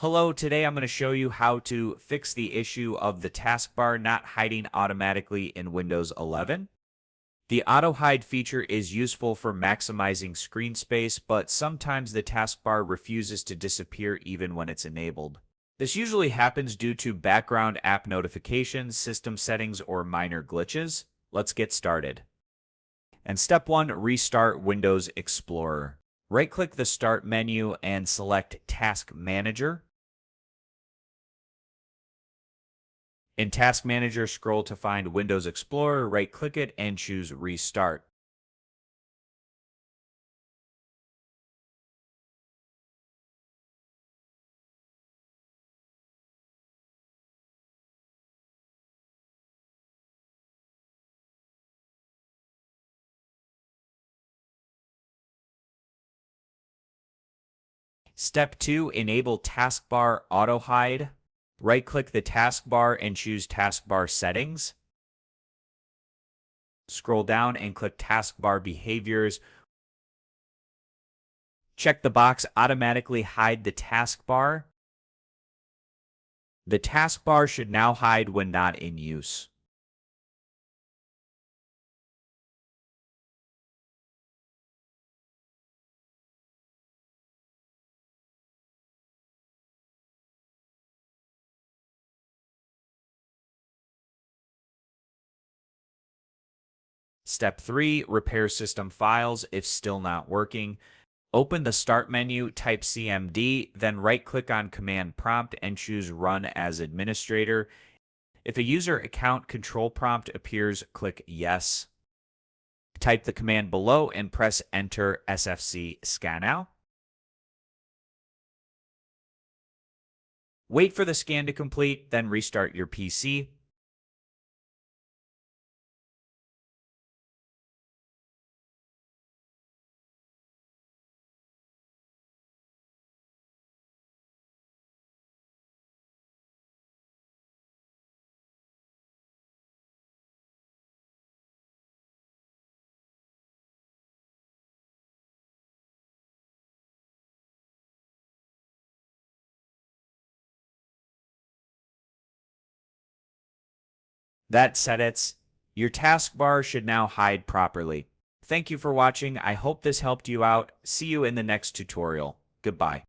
Hello, today I'm going to show you how to fix the issue of the taskbar not hiding automatically in Windows 11. The auto hide feature is useful for maximizing screen space, but sometimes the taskbar refuses to disappear even when it's enabled. This usually happens due to background app notifications, system settings, or minor glitches. Let's get started. And step 1, restart Windows Explorer. Right-click the Start menu and select Task Manager. In Task Manager, scroll to find Windows Explorer, right-click it, and choose Restart. Step 2, enable Taskbar Auto Hide. Right-click the taskbar and choose Taskbar Settings. Scroll down and click Taskbar Behaviors. Check the box Automatically Hide the Taskbar. The taskbar should now hide when not in use. Step 3, repair system files if still not working. Open the Start menu, type CMD, then right-click on Command Prompt and choose Run as Administrator. If a user account control prompt appears, click Yes. Type the command below and press Enter SFC Scan. Wait for the scan to complete, then restart your PC. That said, your taskbar should now hide properly. Thank you for watching. I hope this helped you out. See you in the next tutorial. Goodbye.